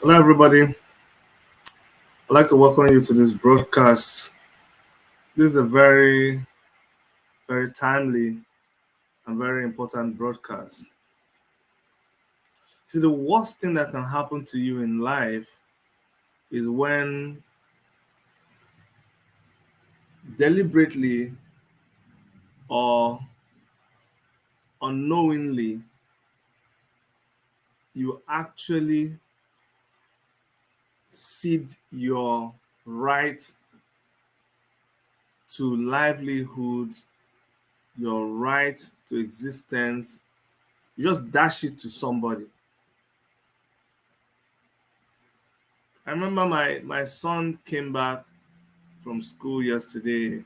Hello, everybody. I'd like to welcome you to this broadcast. This is a very, very timely and very important broadcast. See, the worst thing that can happen to you in life is when deliberately or unknowingly you actually cede your right to livelihood, your right to existence. You just dash it to somebody. I remember my son came back from school yesterday,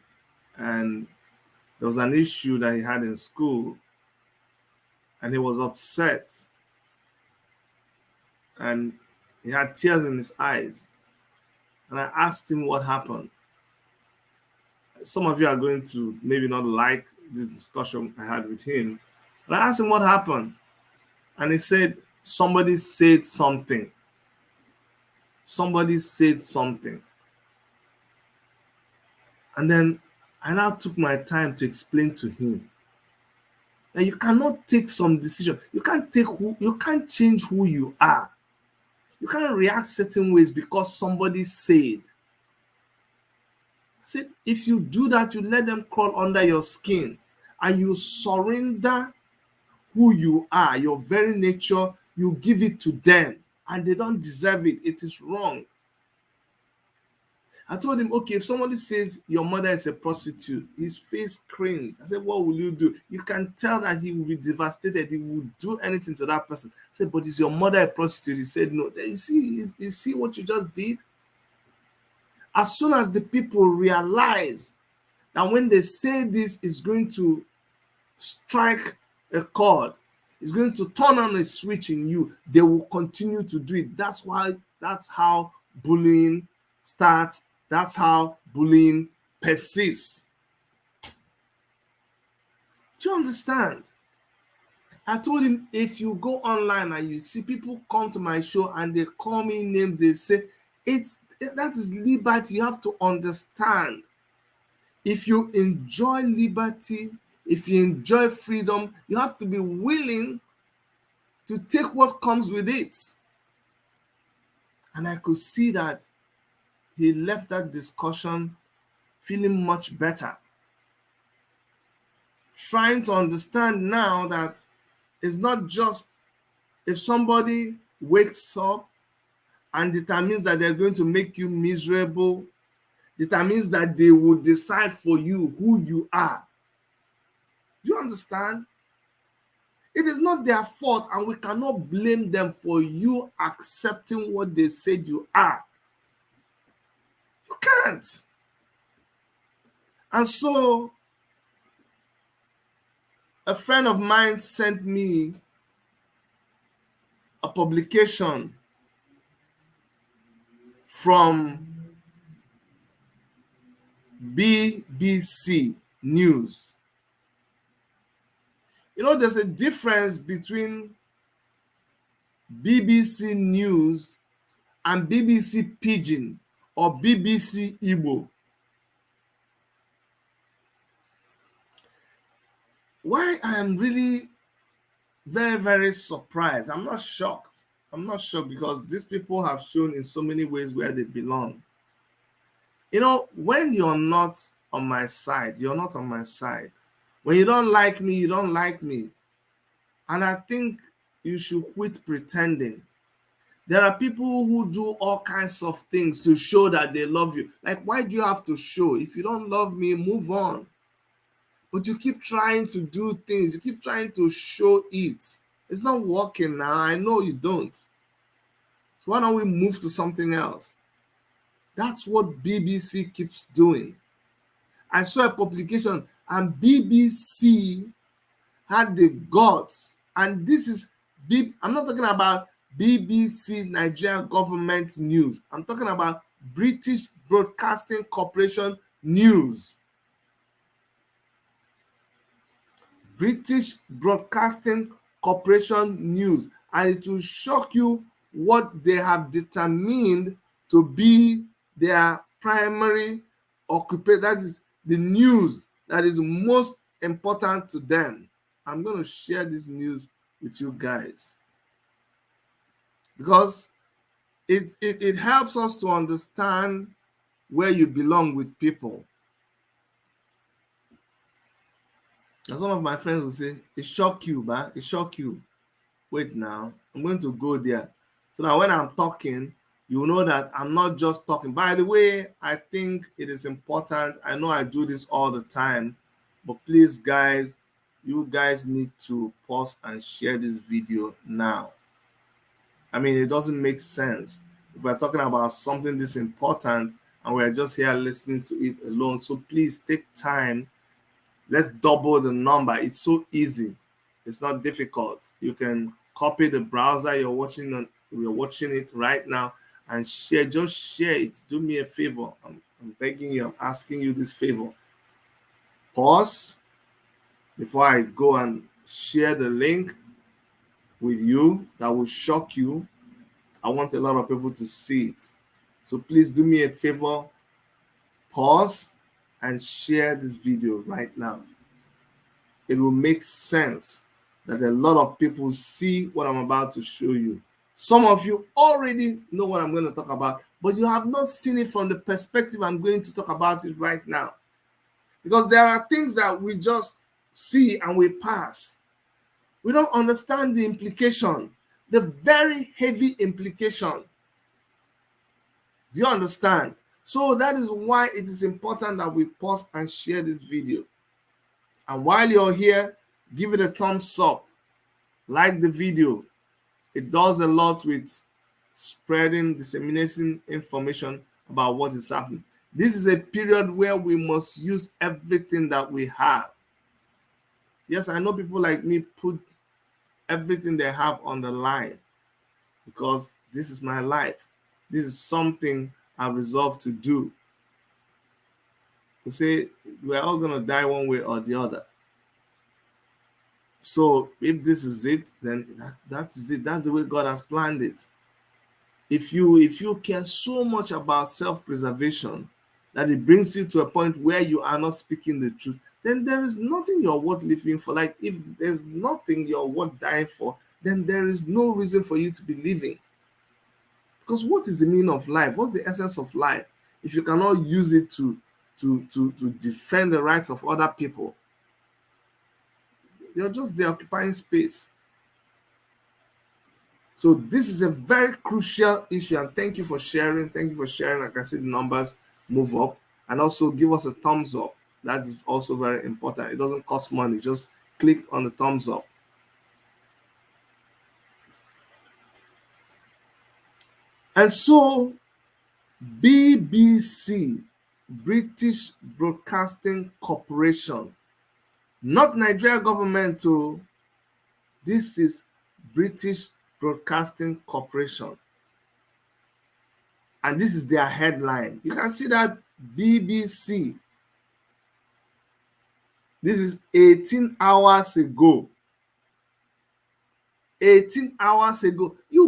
and there was an issue that he had in school, and he was upset, and he had tears in his eyes. And I asked him what happened. Some of you are going to maybe not like this discussion I had with him, but I asked him what happened, and he said somebody said something. Somebody said something. And then I now took my time to explain to him that you cannot take some decision. You can't change who you are. You can't react certain ways because somebody said. I said, if you do that, you let them crawl under your skin and you surrender who you are, your very nature, you give it to them and they don't deserve it. It is wrong. I told him, okay, if somebody says your mother is a prostitute, his face cringed. I said, what will you do? You can tell that he will be devastated. He will do anything to that person. I said, but is your mother a prostitute? He said, no. You see what you just did? As soon as the people realize that when they say this is going to strike a chord, it's going to turn on a switch in you, they will continue to do it. That's how bullying starts. That's how bullying persists. Do you understand? I told him, if you go online and you see people come to my show and they call me names, they say that is liberty. You have to understand. If you enjoy liberty, if you enjoy freedom, you have to be willing to take what comes with it. And I could see that he left that discussion feeling much better. Trying to understand now that it's not just if somebody wakes up and determines that they're going to make you miserable, determines that they will decide for you who you are. Do you understand? It is not their fault, and we cannot blame them for you accepting what they said you are. You can't. And so, a friend of mine sent me a publication from BBC News. You know, there's a difference between BBC News and BBC Pidgin or BBC Igbo. Why I am really very, very surprised. I'm not shocked. I'm not shocked because these people have shown in so many ways where they belong. You know, when you're not on my side, you're not on my side. When you don't like me, you don't like me. And I think you should quit pretending. There are people who do all kinds of things to show that they love you. Like, why do you have to show? If you don't love me, move on. But you keep trying to do things. You keep trying to show it. It's not working now. I know you don't. So why don't we move to something else? That's what BBC keeps doing. I saw a publication and BBC had the guts. And this is, I'm not talking about BBC Nigerian government news. I'm talking about British Broadcasting Corporation news. British Broadcasting Corporation news. And it will shock you what they have determined to be their primary occupation. That is the news that is most important to them. I'm going to share this news with you guys because it helps us to understand where you belong with people. As one of my friends will say, it shock you, man. It shock you. Wait now, I'm going to go there. So that when I'm talking, you know that I'm not just talking. By the way, I think it is important. I know I do this all the time, but please, guys, you guys need to pause and share this video now. I mean, it doesn't make sense if we're talking about something this important and we're just here listening to it alone. So please take time. Let's double the number. It's so easy. It's not difficult. You can copy the browser you're watching it right now and share. Just share it. Do me a favor. I'm begging you. I'm asking you this favor. Pause before I go and share the link with you that will shock you. I want a lot of people to see it. So please do me a favor. Pause and share this video right now. It will make sense that a lot of people see what I'm about to show you. Some of you already know what I'm going to talk about, but you have not seen it from the perspective I'm going to talk about it right now. Because there are things that we just see and we pass. We don't understand the implication, the very heavy implication. Do you understand? So that is why it is important that we pause and share this video. And while you're here, give it a thumbs up. Like the video. It does a lot with spreading, disseminating information about what is happening. This is a period where we must use everything that we have. Yes, I know people like me put everything they have on the line because this is my life. This is something I resolved to do. To say we're all going to die one way or the other. So if this is it, then that is it. That's the way God has planned it. If you care so much about self-preservation that it brings you to a point where you are not speaking the truth, then there is nothing you're worth living for. Like if there's nothing you're worth dying for, then there is no reason for you to be living. Because what is the meaning of life? What's the essence of life if you cannot use it to defend the rights of other people? You're just there occupying space. So this is a very crucial issue, and thank you for sharing. Thank you for sharing. I can see the numbers move up, and also give us a thumbs up. That is also very important. It doesn't cost money. Just click on the thumbs up. And so BBC, British Broadcasting Corporation, not Nigeria government too. This is British Broadcasting Corporation. And this is their headline. You can see that BBC. This is 18 hours ago. 18 hours ago. You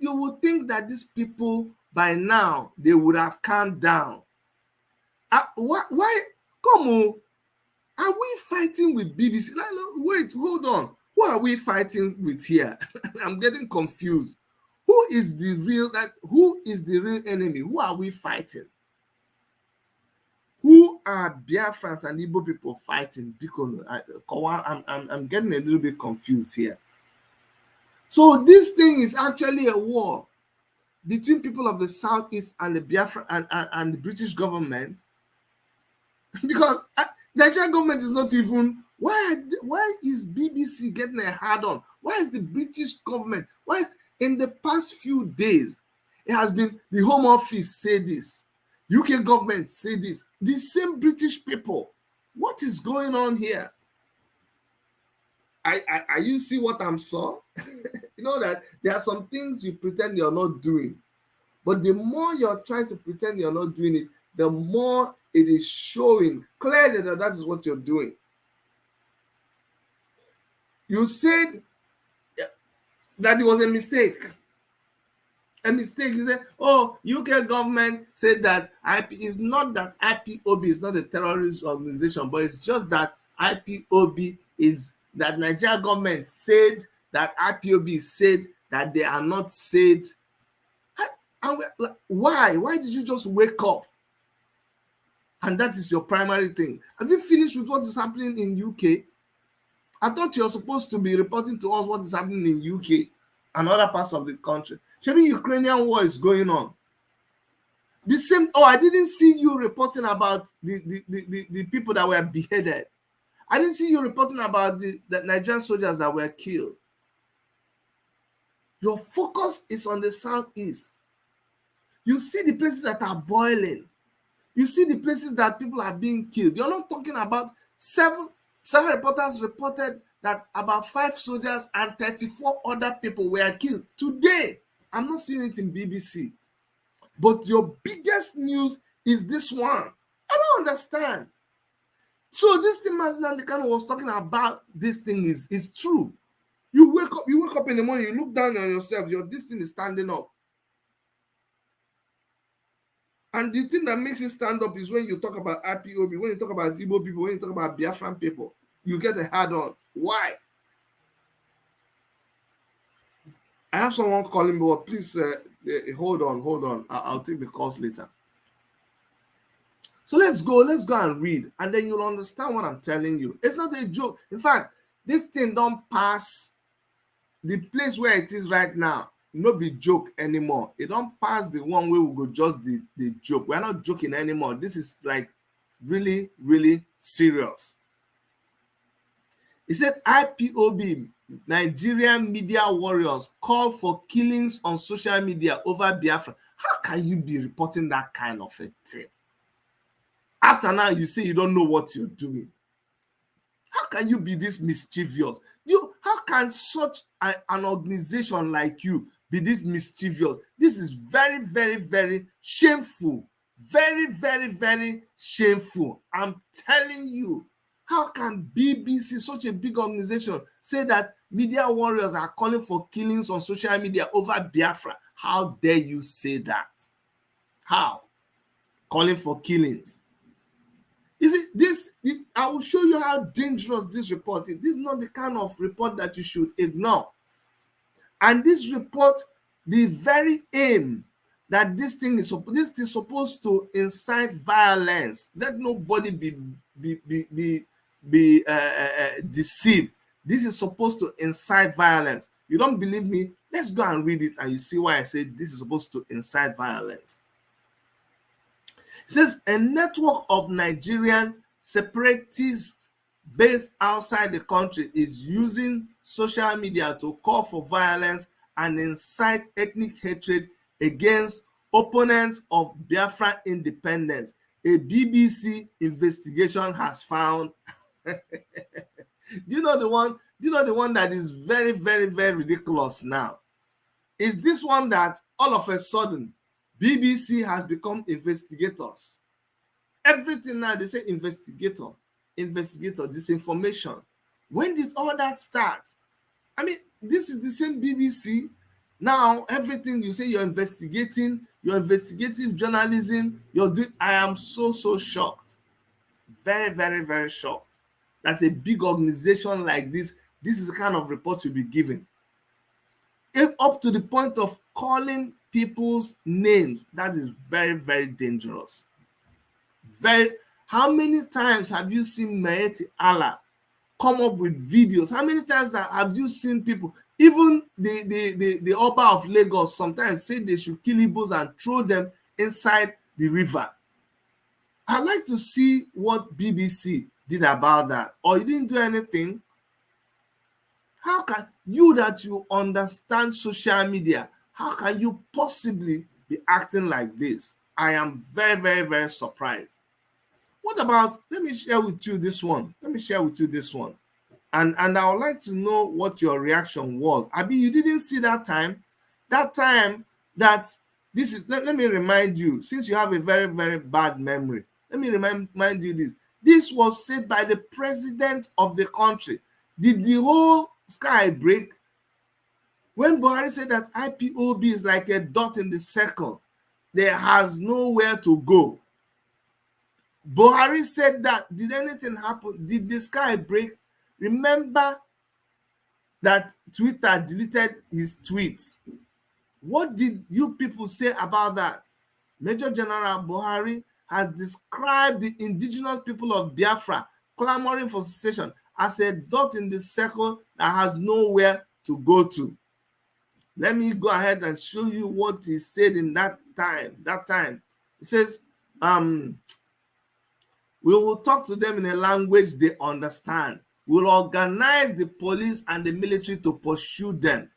would think that these people by now they would have calmed down. Why? Come on. Are we fighting with BBC? Wait, hold on. Who are we fighting with here? I'm getting confused. Who is the real enemy? Who are we fighting? Who are Biafrans and Igbo people fighting? I'm getting a little bit confused here. So this thing is actually a war between people of the Southeast and the Biafra and the British government. Because Nigerian government is not even, why is BBC getting a hard on? Why is the British government, in the past few days, it has been the Home Office say this, UK government say this, the same British people. What is going on here? Are you see what I'm saying? You know that there are some things you pretend you're not doing. But the more you're trying to pretend you're not doing it, the more it is showing clearly that is what you're doing. You said that it was a mistake. a mistake. You say, oh, UK government said that IP is not that IPOB is not a terrorist organization, but it's just that IPOB is that Nigeria government said that IPOB said that they are not said. And like, why? Why did you just wake up? And that is your primary thing. Have you finished with what is happening in UK? I thought you're supposed to be reporting to us what is happening in UK and other parts of the country. Maybe Ukrainian war is going on. The same. Oh, I didn't see you reporting about the people that were beheaded. I didn't see you reporting about the Nigerian soldiers that were killed. Your focus is on the southeast. You see the places that are boiling. You see the places that people are being killed. You're not talking about seven reporters reported that about 5 soldiers and 34 other people were killed today. I'm not seeing it in BBC. But your biggest news is this one. I don't understand. So this thing Mazinan Dekano was talking about, this thing is true. You wake up in the morning, you look down on yourself, this thing is standing up. And the thing that makes it stand up is when you talk about IPOB, when you talk about Igbo people, when you talk about Biafran people, you get a hard on. Why? I have someone calling me, but please hold on. I'll take the calls later. So let's go and read, and then you'll understand what I'm telling you. It's not a joke. In fact, this thing don't pass the place where it is right now. No be joke anymore. It don't pass the one way we go just the joke. We're not joking anymore. This is like really, really serious. He said IPOB, Nigerian media warriors, call for killings on social media over Biafra. How can you be reporting that kind of a thing? After now, you say you don't know what you're doing. How can you be this mischievous? How can such an organization like you be this mischievous? This is very, very, very shameful. Very, very, very shameful. I'm telling you. How can BBC, such a big organization, say that media warriors are calling for killings on social media over Biafra? How dare you say that? How? Calling for killings. You see, I will show you how dangerous this report is. This is not the kind of report that you should ignore. And this report, the very aim that this is supposed to incite violence. Let nobody be deceived. This is supposed to incite violence. You don't believe me? Let's go and read it, and you see why I say this is supposed to incite violence. It says a network of Nigerian separatists based outside the country is using social media to call for violence and incite ethnic hatred against opponents of Biafran independence. A BBC investigation has found. Do you know the one? Do you know the one that is very, very, very ridiculous now? Is this one that all of a sudden BBC has become investigators. Everything now they say investigator, disinformation. When did all that start? I mean, this is the same BBC. Now everything you say you're investigating, your investigative journalism, you're doing. I am so shocked. Very, very, very shocked that a big organization like this is the kind of report you'll be giving. Up to the point of calling people's names, that is very, very dangerous. How many times have you seen Maeti Allah come up with videos? How many times have you seen people, even the Oba of Lagos, sometimes say they should kill Igbos and throw them inside the river? I'd like to see what BBC did about that. Or you didn't do anything. How can you, that you understand social media, how can you possibly be acting like this? I am very, very, very surprised. What about, let me share with you this one. And I would like to know what your reaction was. Abi, you didn't see that time? That time that this is, let me remind you, since you have a very, very bad memory, let me remind you this. This was said by the president of the country. Did the whole sky break? When Buhari said that IPOB is like a dot in the circle, there has nowhere to go. Buhari said that. Did anything happen? Did the sky break? Remember that Twitter deleted his tweets. What did you people say about that? Major General Buhari has described the indigenous people of Biafra clamoring for secession as a dot in the circle that has nowhere to go to. Let me go ahead and show you what he said in that time. He says, we will talk to them in a language they understand. We'll organize the police and the military to pursue them.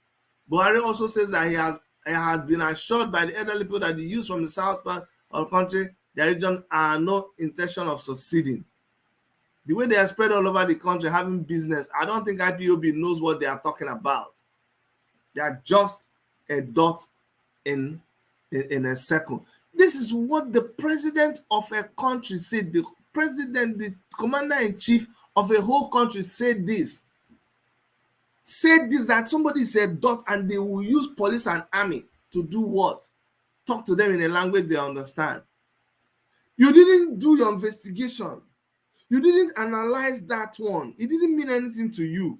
Buhari also says that he has been assured by the elderly people that the youth from the south part of the country, their region, are no intention of succeeding. The way they are spread all over the country having business, I don't think IPOB knows what they are talking about. They are just a dot in a circle. This is what the president of a country said. The president, the commander-in-chief of a whole country said this. Said this, that somebody said dot, and they will use police and army to do what? Talk to them in a language they understand. You didn't do your investigation. You didn't analyze that one. It didn't mean anything to you.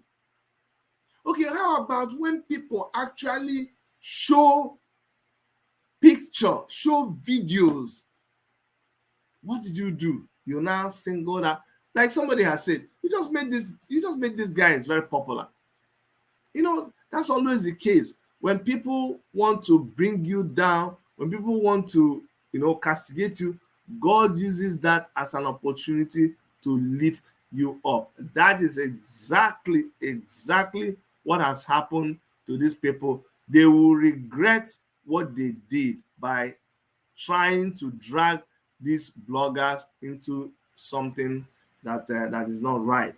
Okay, how about when people actually show pictures, show videos? What did you do? You now single that, like somebody has said, you just made this guy is very popular. You know, that's always the case. When people want to bring you down, when people want to, castigate you, God uses that as an opportunity to lift you up. That is exactly what has happened to these people. They will regret what they did by trying to drag these bloggers into something that is not right.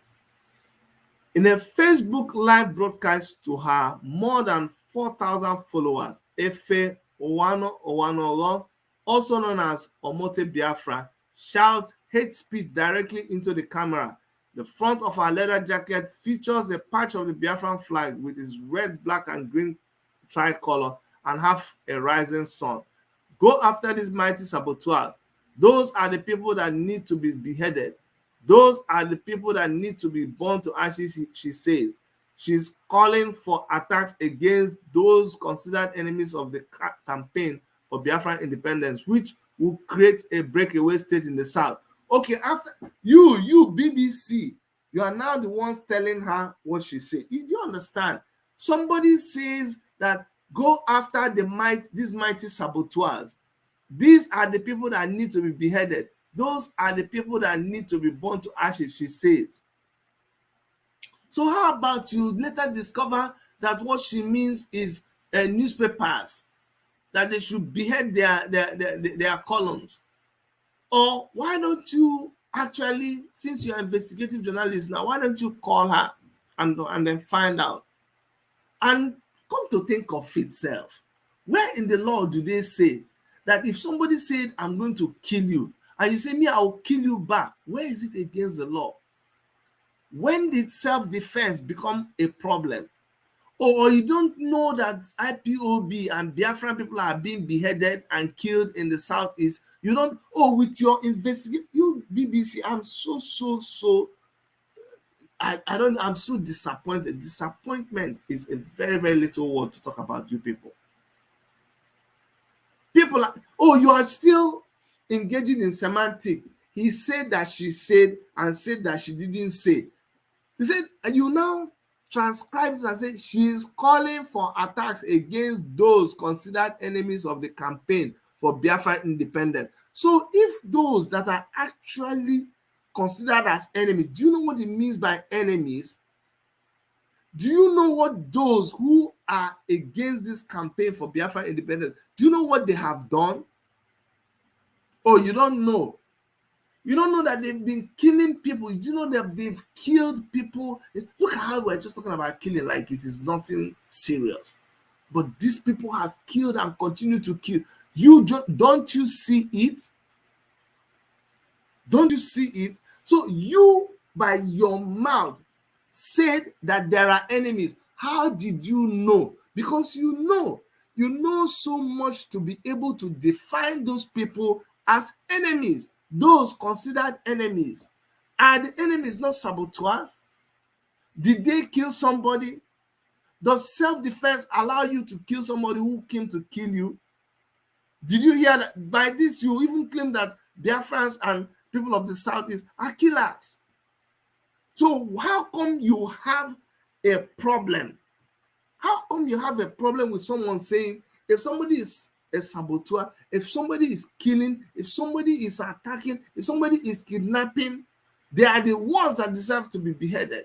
In a Facebook live broadcast to her more than 4,000 followers, Efe Owanoro, also known as Omote Biafra, shouts hate speech directly into the camera. The front of her leather jacket features a patch of the Biafran flag with its red, black, and green tricolor and half a rising sun. Go after these mighty saboteurs. Those are the people that need to be beheaded. Those are the people that need to be burned to ashes, she says. She's calling for attacks against those considered enemies of the campaign for Biafran independence, which will create a breakaway state in the south. Okay, after you BBC, you are now the ones telling her what she said. Do you understand? Somebody says that go after these mighty saboteurs. These are the people that need to be beheaded. Those are the people that need to be burned to ashes, she says. So how about you later discover that what she means is newspapers, that they should behead their columns? Or why don't you actually, since you're an investigative journalist now, why don't you call her and then find out? And come to think of itself, where in the law do they say that if somebody said, I'm going to kill you, and you say, me, I will kill you back, where is it against the law? When did self-defense become a problem? Or you don't know that IPOB and Biafran people are being beheaded and killed in the southeast? You don't, with your investigation, you BBC, I'm I'm so disappointed. Disappointment is a very, very little word to talk about you people. People are, you are still engaging in semantic. He said that she said and said that she didn't say. He said, and you now transcribe it and say she is calling for attacks against those considered enemies of the campaign for Biafra independence. So if those that are actually considered as enemies, do you know what it means by enemies? Do you know what those who are against this campaign for Biafra independence, do you know what they have done? You don't know. You don't know that they've been killing people. Do you know that they've killed people? Look at how we're just talking about killing like it is nothing serious. But these people have killed and continue to kill. Don't you see it? Don't you see it? So you, by your mouth, said that there are enemies. How did you know? because you know so much to be able to define those people as enemies, those considered enemies. Are the enemies not saboteurs? Did they kill somebody? Does self-defense allow you to kill somebody who came to kill you? Did you hear that? By this, you even claim that Biafrans and people of the Southeast are killers. So how come you have a problem? How come you have a problem with someone saying if somebody is a saboteur, if somebody is killing, if somebody is attacking, if somebody is kidnapping, they are the ones that deserve to be beheaded?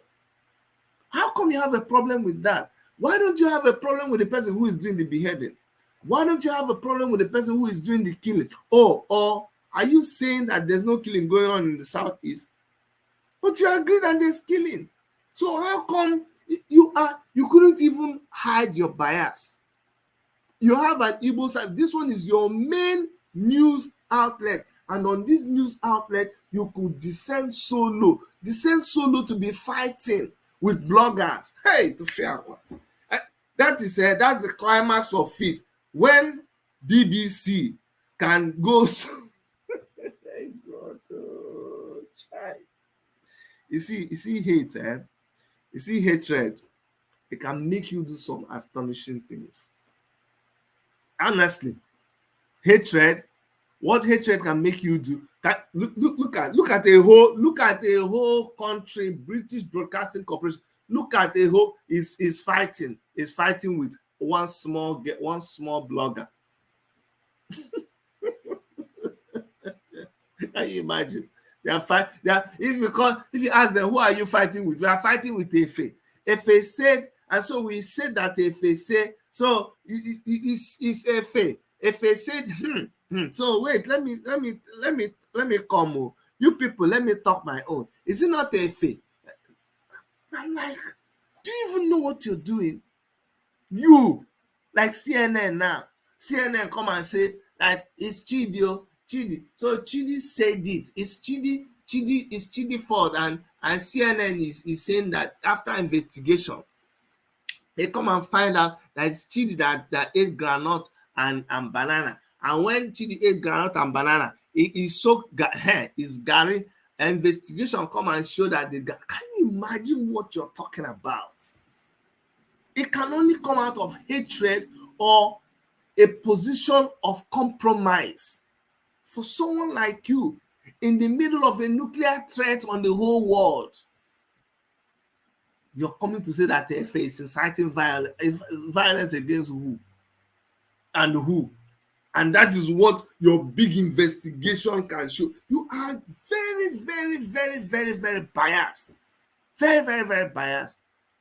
How come you have a problem with that? Why don't you have a problem with the person who is doing the beheading? Why don't you have a problem with the person who is doing the killing? Or are you saying that there's no killing going on in the Southeast? But you agree that there's killing. So how come you couldn't even hide your bias? You have an Igbo side. This one is your main news outlet. And on this news outlet, you could descend so low to be fighting with bloggers. Hey, to fair one. That's the climax of it. When BBC can go you see hate, you see hatred, it can make you do some astonishing things. Honestly, what hatred can make you do. Look at a whole country, British Broadcasting Corporation. Look at a whole is fighting with one small blogger. Can you imagine? If you ask them, who are you fighting with? We are fighting with Efe. Efe said, and so we said that Efe said, so it's Efe. Efe said, so wait, let me come. You people, let me talk my own. Is it not Efe? I'm like, do you even know what you're doing? You, like CNN now. CNN come and say that it's Chidi. So Chidi said it. It's Chidi fault, and CNN is saying that after investigation, they come and find out that it's Chidi that ate groundnut and banana. And when Chidi ate groundnut and banana, he soaked his Gary. Investigation come and show that can you imagine what you're talking about? It can only come out of hatred or a position of compromise. For someone like you, in the middle of a nuclear threat on the whole world, you're coming to say that FA is inciting violence against who? And who? And that is what your big investigation can show. You are very, very, very, very, very biased. Very, very, very biased.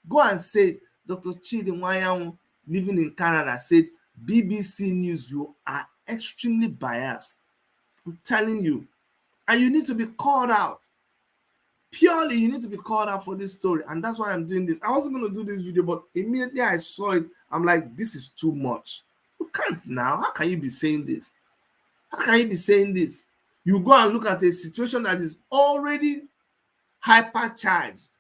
Go and say, Dr. Chidi Nwayanwu, living in Canada, said, BBC News, you are extremely biased. I'm telling you. And you need to be called out. Purely, you need to be called out for this story. And that's why I'm doing this. I wasn't going to do this video, but immediately I saw it, I'm like, this is too much. You can't now. How can you be saying this? How can you be saying this? You go and look at a situation that is already hypercharged.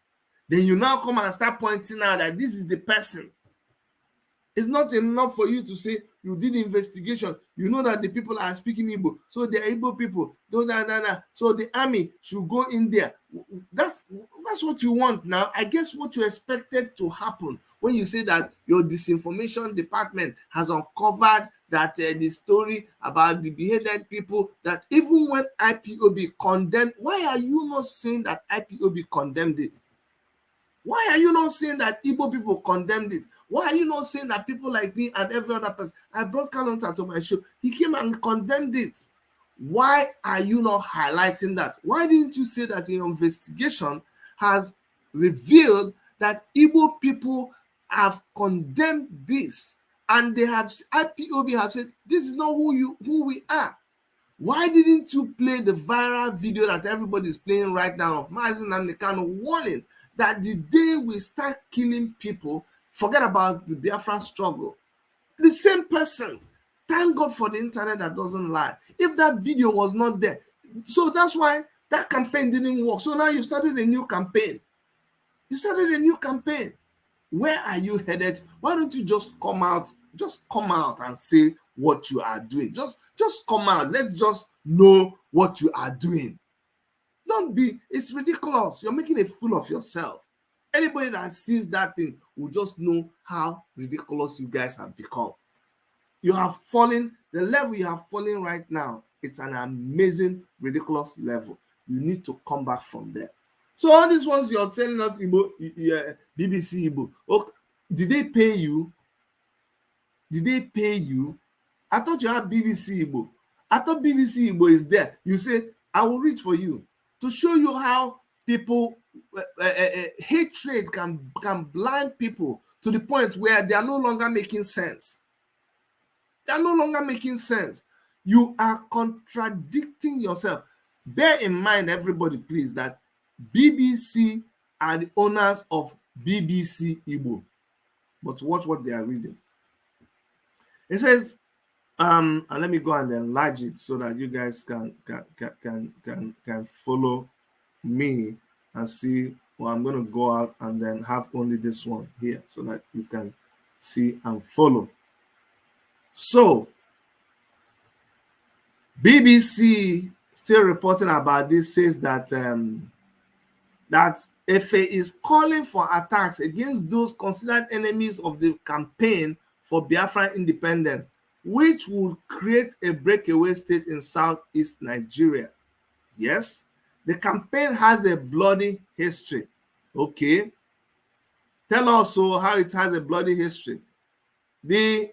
Then you now come and start pointing out that this is the person. It's not enough for you to say you did investigation. You know that the people are speaking Igbo, so they are Igbo people. So the army should go in there. That's what you want now. I guess what you expected to happen when you say that your disinformation department has uncovered that the story about the beheaded people, that even when IPOB condemned, why are you not saying that IPOB condemned it? Why are you not saying that Igbo people condemned it? Why are you not saying that people like me and every other person? I brought Kalonta to my show. He came and condemned it. Why are you not highlighting that? Why didn't you say that your investigation has revealed that Igbo people have condemned this, and they have IPOB have said this is not who we are? Why didn't you play the viral video that everybody is playing right now of Mazi Nnamdi Kanu warning that the day we start killing people, forget about the Biafra struggle? The same person. Thank God for the internet that doesn't lie. If that video was not there, so that's why that campaign didn't work. So now you started a new campaign. Where are you headed? Why don't you just come out? Just come out and say what you are doing. Just come out. Let's just know what you are doing. Don't be, it's ridiculous. You're making a fool of yourself. Anybody that sees that thing will just know how ridiculous you guys have become. You have fallen, the level you have fallen right now, it's an amazing, ridiculous level. You need to come back from there. So all these ones you're telling us, Igbo, BBC Igbo, okay, did they pay you? Did they pay you? I thought you had BBC Igbo. I thought BBC Igbo is there. You say, I will read for you to show you how people, hatred can blind people to the point where they are no longer making sense. They are no longer making sense. You are contradicting yourself. Bear in mind, everybody, please, that BBC are the owners of BBC Igbo. But watch what they are reading. It says, and let me go and enlarge it so that you guys can follow me and see. Well, I'm going to go out and then have only this one here so that you can see and follow. So, BBC still reporting about this says that that Efe is calling for attacks against those considered enemies of the campaign for Biafra independence, which would create a breakaway state in southeast Nigeria. Yes, the campaign has a bloody history. Okay. Tell us how it has a bloody history. In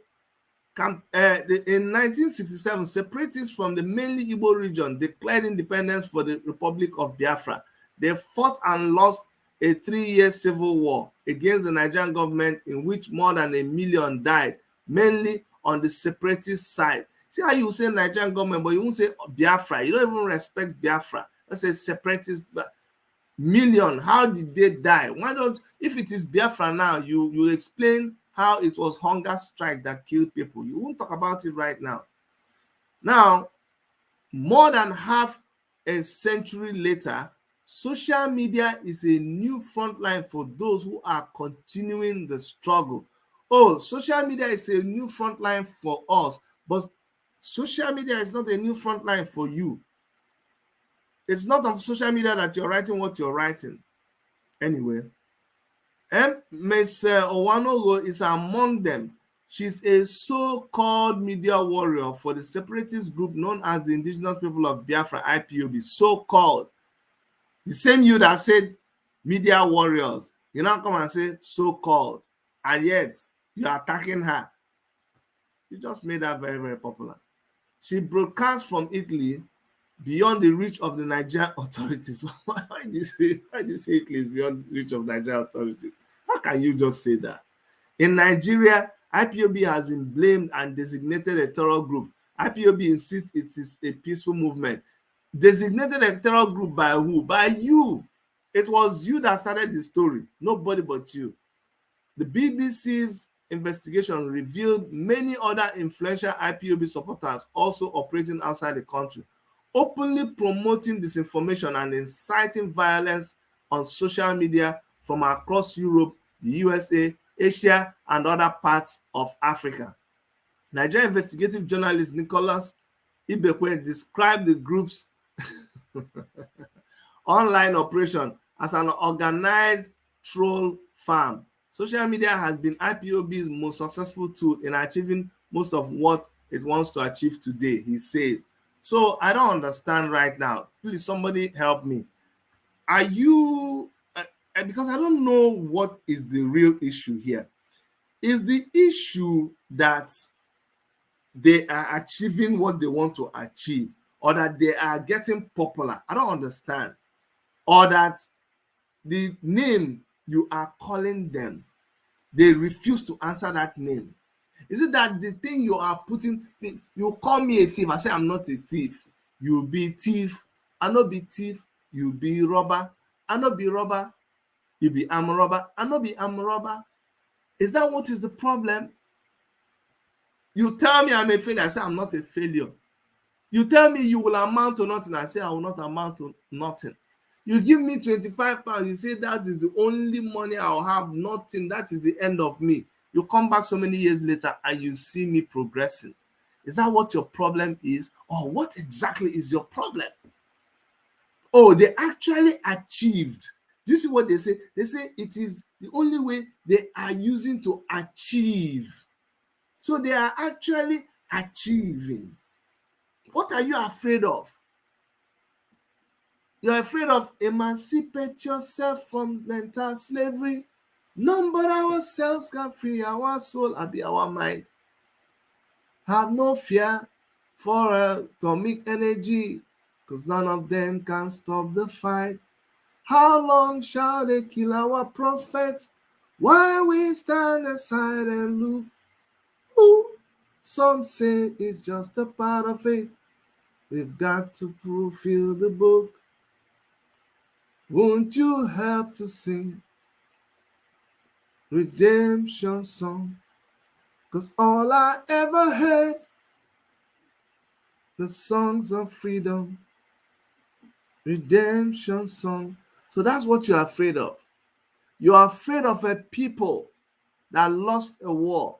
1967, separatists from the mainly Igbo region declared independence for the Republic of Biafra. They fought and lost a 3-year civil war against the Nigerian government in which more than 1 million died, mainly on the separatist side. See how you say Nigerian government, but you won't say Biafra. You don't even respect Biafra. Let's say separatist million. How did they die? Why don't, if it is Biafra now, you explain how it was hunger strike that killed people. You won't talk about it right now. Now, more than half a century later, social media is a new frontline for those who are continuing the struggle. Oh, social media is a new frontline for us, but social media is not a new frontline for you. It's not on social media that you're writing what you're writing. Anyway, Ms. Owanogo is among them. She's a so-called media warrior for the separatist group known as the Indigenous People of Biafra, IPOB. So-called. The same you that said media warriors, you now come and say so-called, and yet you're attacking her. You just made her very, very popular. She broadcast from Italy beyond the reach of the Nigerian authorities. Why do you say Italy is beyond the reach of Nigerian authorities? How can you just say that? In Nigeria, IPOB has been blamed and designated a terror group. IPOB insists it is a peaceful movement. Designated a terror group by who? By you. It was you that started the story, nobody but you. The BBC's investigation revealed many other influential IPOB supporters also operating outside the country, openly promoting disinformation and inciting violence on social media from across Europe, the USA, Asia, and other parts of Africa. Nigerian investigative journalist Nicholas Ibekwe described the group's online operation as an organized troll farm. Social media has been IPOB's most successful tool in achieving most of what it wants to achieve today, he says. So I don't understand right now. Please, somebody help me. Are you, because I don't know what is the real issue here. Is the issue that they are achieving what they want to achieve, or that they are getting popular? I don't understand. Or that the name you are calling them, they refuse to answer that name. Is it that the thing you are putting, you call me a thief, I say I'm not a thief. You be thief, I no be thief. You be robber, I no be robber. You be arm robber, I no be arm robber. Is that what is the problem? You tell me I'm a failure, I say I'm not a failure. You tell me you will amount to nothing, I say I will not amount to nothing. You give me 25 pounds, you say that is the only money I'll have, nothing, that is the end of me. You come back so many years later and you see me progressing. Is that what your problem is? Or what exactly is your problem? Oh, they actually achieved. Do you see what they say? They say it is the only way they are using to achieve. So they are actually achieving. What are you afraid of? You're afraid of emancipate yourself from mental slavery. None but ourselves can free our soul and be our mind. Have no fear for atomic energy, because none of them can stop the fight. How long shall they kill our prophets while we stand aside and look? Ooh, some say it's just a part of it. We've got to fulfill the book. Won't you help to sing redemption song? 'Cause all I ever heard, the songs of freedom, redemption song. So that's what you're afraid of. You're afraid of a people that lost a war.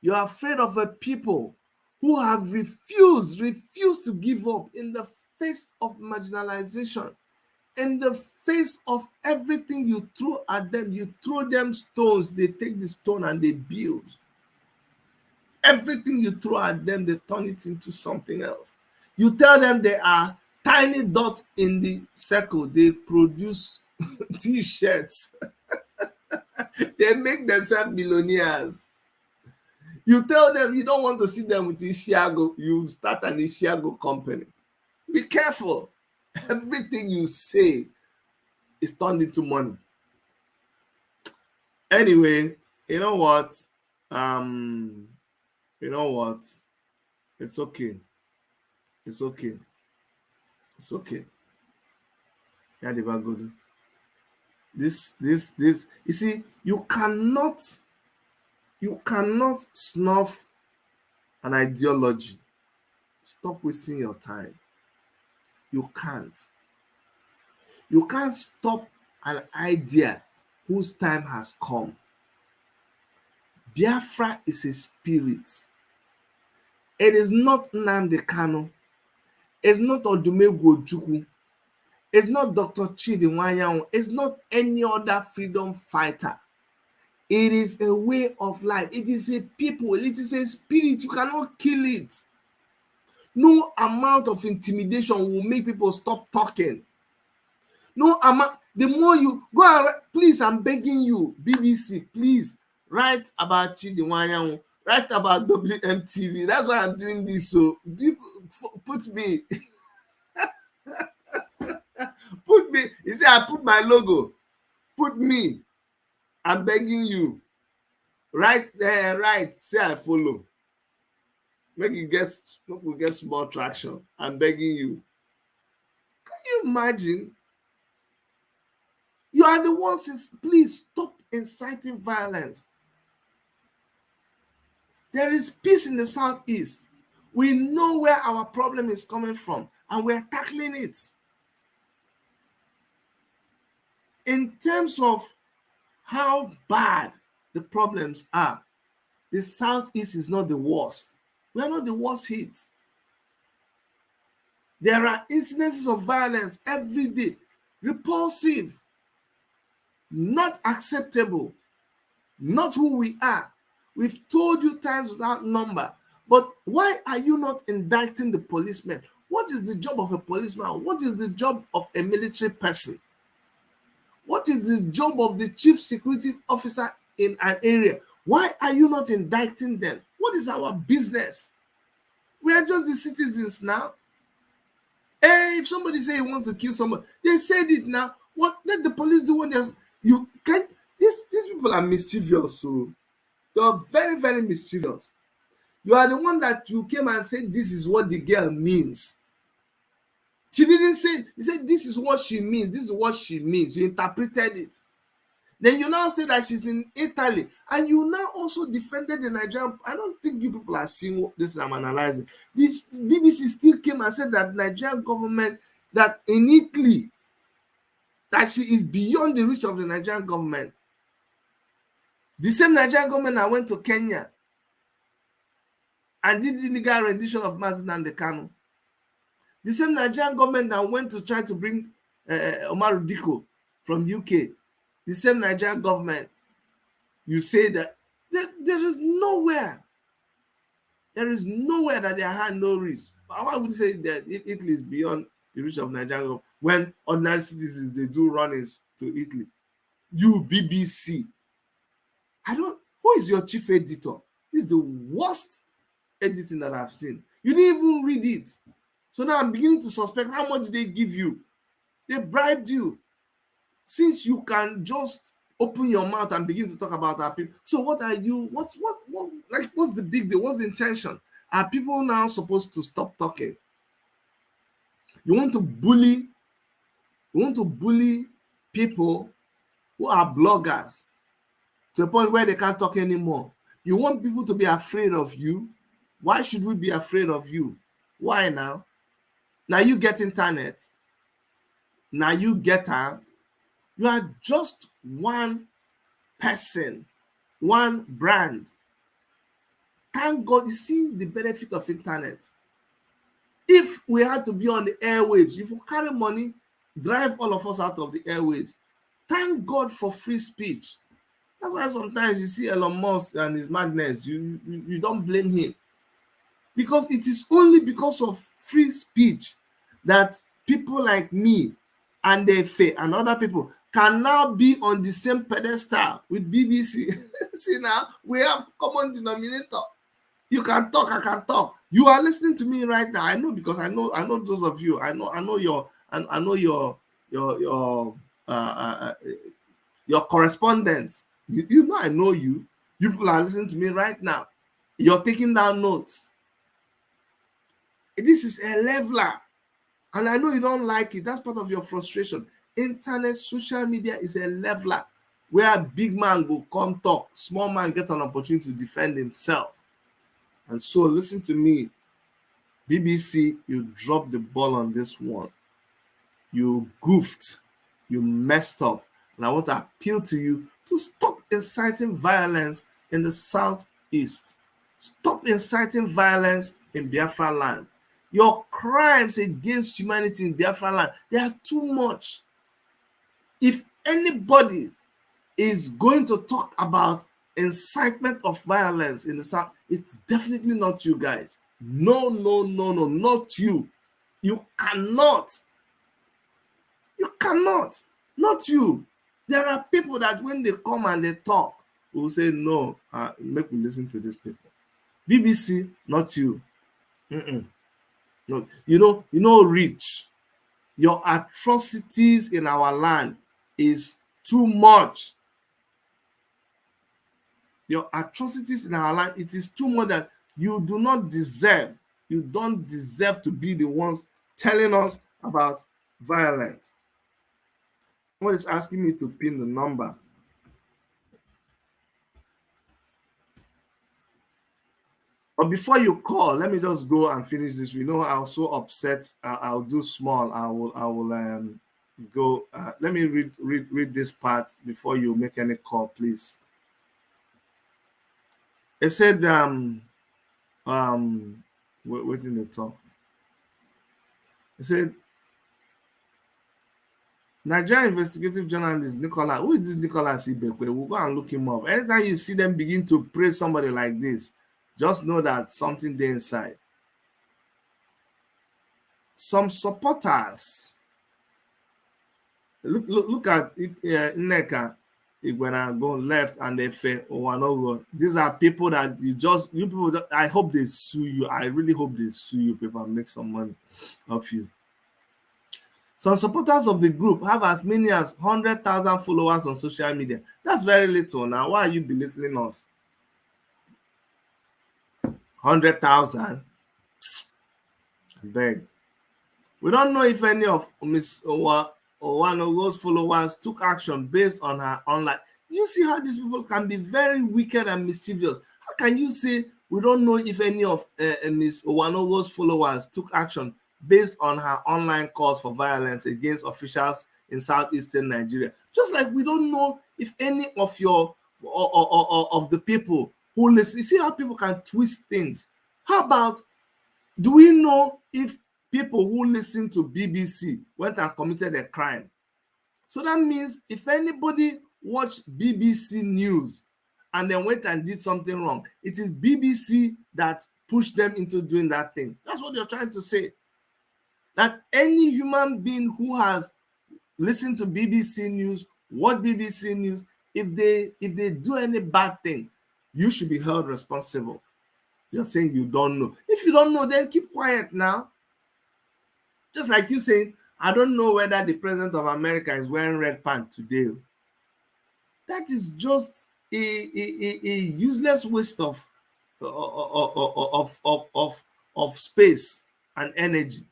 You're afraid of a people who have refused to give up in the face of marginalization, in the face of everything you throw at them. You throw them stones, they take the stone and they build. Everything you throw at them, they turn it into something else. You tell them they are tiny dots in the circle, they produce t-shirts. They make themselves millionaires. You tell them you don't want to see them with Ishiago, you start an Ishiago company. Be careful. Everything you say is turned into money. Anyway, you know what? You know what? It's okay. It's okay. It's okay. Yeah, they were good. This. You see, you cannot snuff an ideology. Stop wasting your time. You can't. You can't stop an idea whose time has come. Biafra is a spirit. It is not Nnamdi Kanu. It's not Odumegwu Ojukwu. It's not Dr. Chidi Nwanyanwu. It's not any other freedom fighter. It is a way of life. It is a people. It is a spirit. You cannot kill it. No amount of intimidation will make people stop talking. No amount. The more you go and please, I'm begging you, BBC, please write about Chidi Nwanyanwu. Write about WMTV. That's why I'm doing this. So people put me. Put me. You see, I put my logo. Put me. I'm begging you. Right there, right. Say I follow. Make we get small traction. I'm begging you. Can you imagine? You are the ones. Please stop inciting violence. There is peace in the Southeast. We know where our problem is coming from, and we're tackling it. In terms of how bad the problems are, the Southeast is not the worst. We are not the worst hit. There are incidences of violence every day. Repulsive. Not acceptable. Not who we are. We've told you times without number. But why are you not indicting the policemen? What is the job of a policeman? What is the job of a military person? What is the job of the chief security officer in an area? Why are you not indicting them? What is our business? We are just the citizens now. Hey, if somebody say he wants to kill somebody, they said it now. What? Let the police do what they're. You can. These people are mischievous. So you're very, very mischievous. You are the one that you came and said this is what the girl means. She didn't say. You said this is what she means. This is what she means. You interpreted it. Then you now say that she's in Italy, and you now also defended the Nigerian. I don't think you people are seeing this. I'm analyzing. The BBC still came and said that Nigerian government, that in Italy, that she is beyond the reach of the Nigerian government. The same Nigerian government that went to Kenya and did illegal rendition of Mazi Nnamdi Kanu. The same Nigerian government that went to try to bring Omar Diko from UK. The same Nigerian government. You say that there is nowhere. There is nowhere that their hand no reach. Why would you say that Italy is beyond the reach of Nigeria when ordinary citizens they do runnings to Italy? You BBC. Who is your chief editor? This is the worst editing that I've seen. You didn't even read it. So now I'm beginning to suspect how much they give you. They bribed you. Since you can just open your mouth and begin to talk about our people. So what are you, what's the big deal? What's the intention? Are people now supposed to stop talking? You want to bully people who are bloggers to a point where they can't talk anymore. You want people to be afraid of you. Why should we be afraid of you? Why now? Now you get internet. Now you get her. You are just one person, one brand. Thank God, you see the benefit of internet. If we had to be on the airwaves, if we carry money, drive all of us out of the airwaves. Thank God for free speech. That's why sometimes you see Elon Musk and his madness, you don't blame him. Because it is only because of free speech that people like me and Efe and other people can now be on the same pedestal with BBC. See now, we have common denominator. You can talk, I can talk. You are listening to me right now. I know because I know those of you. I know your correspondence. You know I know you. You people are listening to me right now. You're taking down notes. This is a leveler. And I know you don't like it. That's part of your frustration. Internet, social media is a leveler where a big man will come talk, small man get an opportunity to defend himself. And so listen to me, BBC, you dropped the ball on this one. You goofed, you messed up. And I want to appeal to you to stop inciting violence in the southeast. Stop inciting violence in Biafra land. Your crimes against humanity in Biafra land, they are too much. If anybody is going to talk about incitement of violence in the South, it's definitely not you guys. No, not you. You cannot. Not you. There are people that when they come and they talk, will say, no, make me listen to these people. BBC, not you. No, you know, Rich, your atrocities in our land is too much. Your atrocities in our land, it is too much that you do not deserve. You don't deserve to be the ones telling us about violence. Someone is asking me to pin the number. But before you call, let me just go and finish this. We know I was so upset. I'll do small. I will go. Let me read this part before you make any call, please. It said, waiting the talk. It said, Nigerian investigative journalist Nicholas. Who is this Nicholas Ibekwe? We'll go and look him up. Anytime you see them begin to praise somebody like this, just know that something there inside. Some supporters. Look at it, Nneka. When I go left and they fail, these are people that I hope they sue you. I really hope they sue you, people, and make some money off you. Some supporters of the group have as many as 100,000 followers on social media. That's very little now. Why are you belittling us? 100,000? Beg. We don't know if any of Miss Owanogo's followers took action based on her online. Do you see how these people can be very wicked and mischievous? How can you say we don't know if any of Miss Owanogo's followers took action based on her online calls for violence against officials in southeastern Nigeria. Just like we don't know if any of your of the people who listen, you see how people can twist things. How about, do we know if people who listen to BBC went and committed a crime? So that means if anybody watched BBC News and then went and did something wrong, it is BBC that pushed them into doing that thing. That's what you're trying to say. That any human being who has listened to BBC News, watched BBC News, if they do any bad thing, you should be held responsible. You're saying you don't know. If you don't know, then keep quiet now. Just like you saying, I don't know whether the president of America is wearing red pants today. That is just a useless waste of space and energy.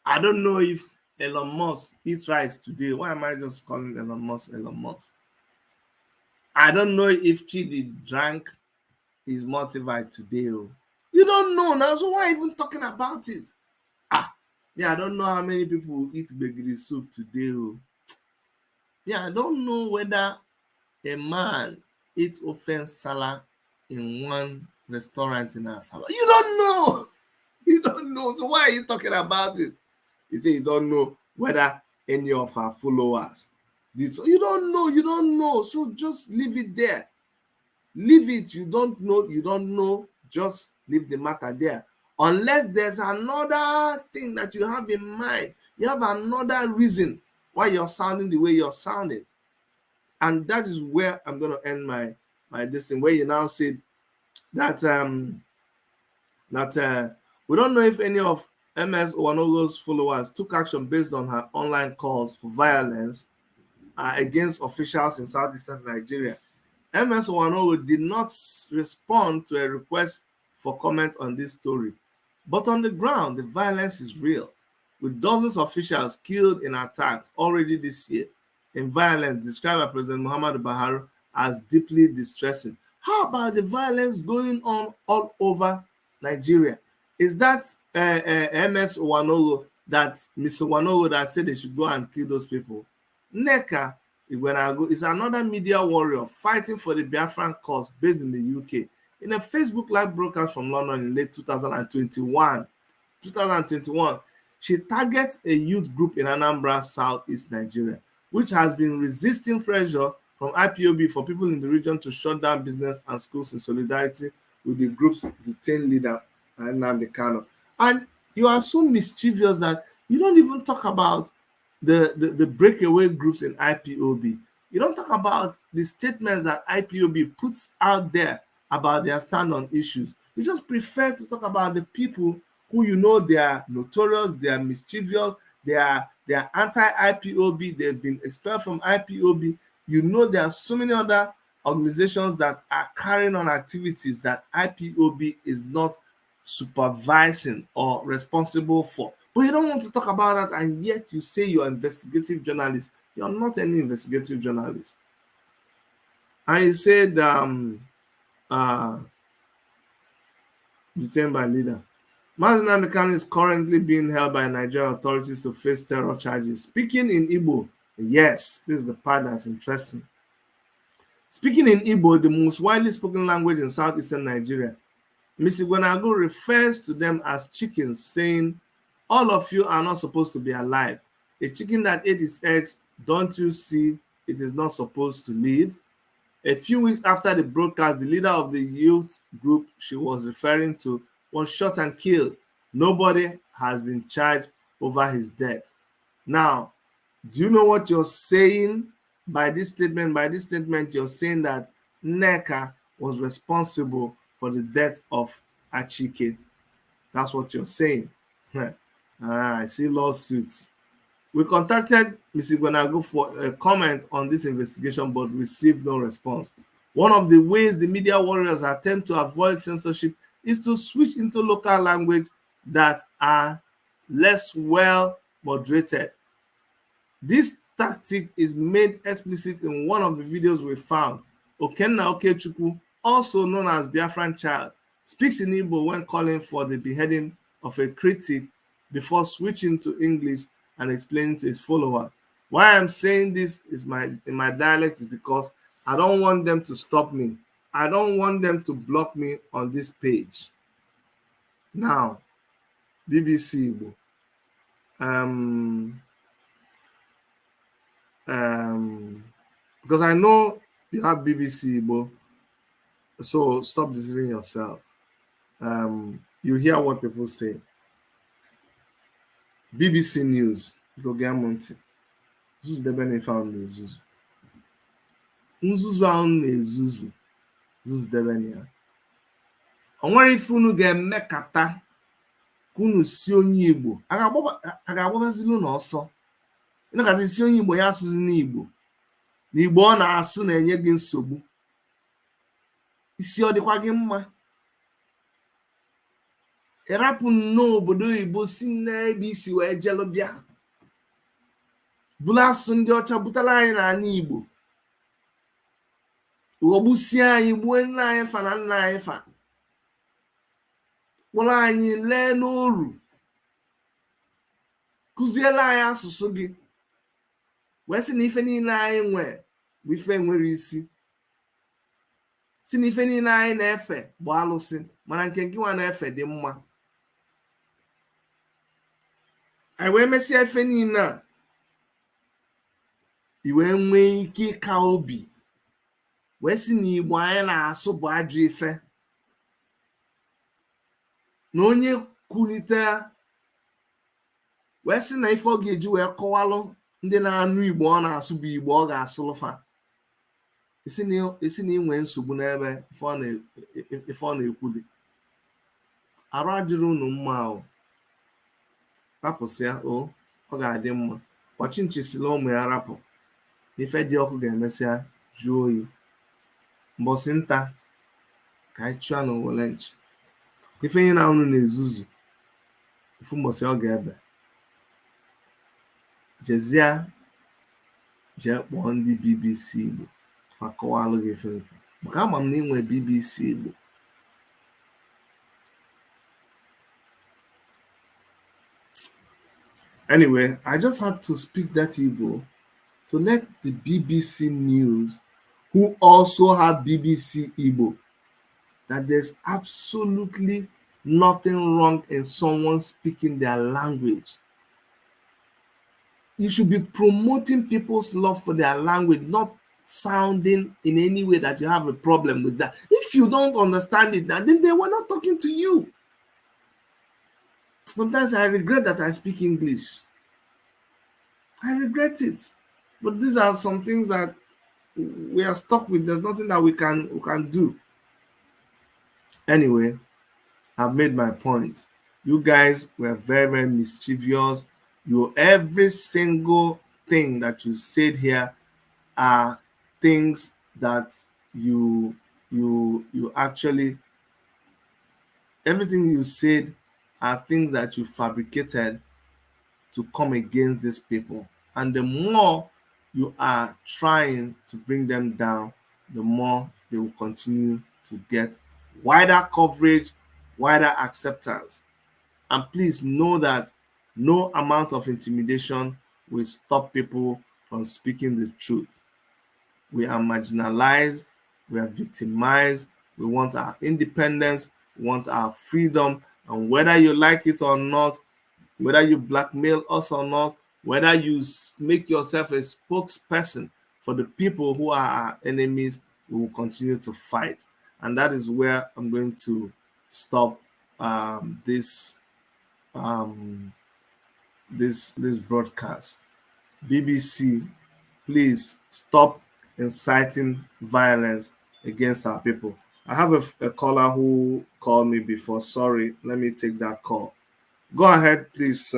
I don't know if Elon Musk eats rice today. Why am I just calling Elon Musk Elon Musk? I don't know if Chidi drank his multivite today. You don't know now, so why even talking about it? Yeah, I don't know how many people eat gbegiri soup today. Yeah, I don't know whether a man eats ofen salad in one restaurant in Asaba. You don't know. You don't know. So why are you talking about it? You say you don't know whether any of our followers did so. You don't know. You don't know. So just leave it there. Leave it. You don't know. You don't know. Just leave the matter there. Unless there's another thing that you have in mind. You have another reason why you're sounding the way you're sounding. And that is where I'm going to end my this thing, where you now said that we don't know if any of MS Owanogo's followers took action based on her online calls for violence against officials in southeastern Nigeria. MS Owanogo did not respond to a request for comment on this story. But on the ground, the violence is real, with dozens of officials killed in attacks already this year, in violence described by President Muhammadu Buhari as deeply distressing. How about the violence going on all over Nigeria? Is that MS Owanogo, that Mr. Owanogo that said they should go and kill those people? Nneka Igbeneghu is another media warrior fighting for the Biafran cause based in the UK. In a Facebook live broadcast from London in late 2021, she targets a youth group in Anambra, southeast Nigeria, which has been resisting pressure from IPOB for people in the region to shut down business and schools in solidarity with the group's detained leader, Nnamdi Kanu. And you are so mischievous that you don't even talk about the breakaway groups in IPOB. You don't talk about the statements that IPOB puts out there about their stand on issues. You just prefer to talk about the people who you know they are notorious, they are mischievous, they are anti-IPOB, they've been expelled from IPOB. You know there are so many other organizations that are carrying on activities that IPOB is not supervising or responsible for. But you don't want to talk about that, and yet you say you're an investigative journalist. You're not any investigative journalist. And you said detained by leader. Mazi Nnamdi Kanu is currently being held by Nigerian authorities to face terror charges. Speaking in Igbo, yes, this is the part that's interesting. Speaking in Igbo, the most widely spoken language in southeastern Nigeria, Ms. Igbeneghu refers to them as chickens, saying, all of you are not supposed to be alive. A chicken that ate its eggs, don't you see it is not supposed to live? A few weeks after the broadcast, the leader of the youth group she was referring to was shot and killed. Nobody has been charged over his death. Now, do you know what you're saying by this statement? By this statement, you're saying that Nneka was responsible for the death of Achike. That's what you're saying. I see lawsuits. We contacted Ms. Igbeneghu for a comment on this investigation, but received no response. One of the ways the media warriors attempt to avoid censorship is to switch into local language that are less well moderated. This tactic is made explicit in one of the videos we found. Okenna Okechukwu, also known as Biafran Child, speaks in Igbo when calling for the beheading of a critic before switching to English and explaining to his followers. Why I'm saying this is in my dialect is because I don't want them to stop me. I don't want them to block me on this page. Now, BBC Igbo. Because I know you have BBC Igbo, so stop deceiving yourself. You hear what people say. BBC News, go get money. Zuzu debe na-efe ahụ na-ezuzu. Nzuzu ahụ na-ezuzu. Zuzu debe na ya. O nwere ife unu ga-emekata ka unu si onye Igbo. A ga-agbabazili unu ọsọ. Ịnọkata isi onye Igbo ya asụzi n'Igbo. N'Igbo ọ na-asụ na-enye gị nsogbu. Isi ọ dịkwa gị mma. Ịrapụ n'obodo Igbo si n'ebe isi wee jelu bịa. Bụla asụ ndị ọcha butala anyị n'ala Igbo. Ghọgbusie anyị, gbuo nna anyị fa na nna anyị fa. Kpọrọ anyị lee n'oru. Kụziela anyị asụsụ gị. Wee sị na ife niile anyị nwe bụ ife nwere isi. Si na ife niile anyị na-efe bụ alụsị, mana nke gị nwa na-efe dị mma. Anyị wee mesịa ife niile a, i wee nwee ike ịka obi wee sị na Igbo anyị na-asụ bụ ajọ ife, na onye kwulite wee sị na ife ọ ga-eji wee kọwalụ ndị na-anụ Igbo ọ na-asụ bụ Igbo ọ ga-asụlụfa. Esi na inwe nsogbu n'ebe ife ọ na-ekwuli. Arụ adịrị unu mma ahụ. Rapụsịa, ọ ga-adị mma. Ọchịnchị sila ụmụ ya rapụ. Ife dị ọkụ ga-emesịa jụọ oyi. Mbọsị nta ka anyị chụọ na owele nchi. Ife ihe na unu na-ezuzu. Ifu mbọsị ọ ga-ebe. Jezie jee kpọọ ndị BBC Igbo fakọwalụ gị ife nkwu. Maka ama m na inwe BBC Igbo. Anyway, I just had to speak that Igbo to let the BBC News, who also have BBC Igbo, that there's absolutely nothing wrong in someone speaking their language. You should be promoting people's love for their language, not sounding in any way that you have a problem with that. If you don't understand it, then they were not talking to you. Sometimes I regret that I speak English. I regret it. But these are some things that we are stuck with. There's nothing that we can do. Anyway, I've made my point. You guys were very, very mischievous. Every single thing that you said here are things that you actually, everything you said are things that you fabricated to come against these people. And the more you are trying to bring them down, the more they will continue to get wider coverage, wider acceptance. And please know that no amount of intimidation will stop people from speaking the truth. We are marginalized, we are victimized, we want our independence, we want our freedom, and whether you like it or not, whether you blackmail us or not, whether you make yourself a spokesperson for the people who are our enemies, we will continue to fight. And that is where I'm going to stop this broadcast. BBC, please stop inciting violence against our people. I have a caller who called me before. Sorry, let me take that call. Go ahead, please.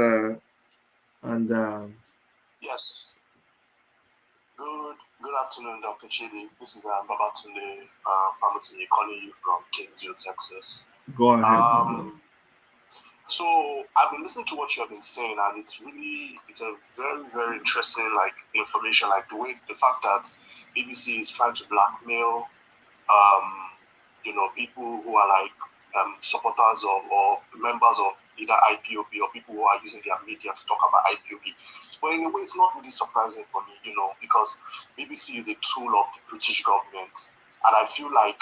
Yes. Good afternoon, Dr. Chidi. This is Babatunde Famotini calling you from Kingsville, Texas. Go ahead. So I've been listening to what you have been saying, and it's a very, very interesting information, the fact that BBC is trying to blackmail people who are supporters or members of either IPOB or people who are using their media to talk about IPOB. But in a way, it's not really surprising for me, because BBC is a tool of the British government. And I feel like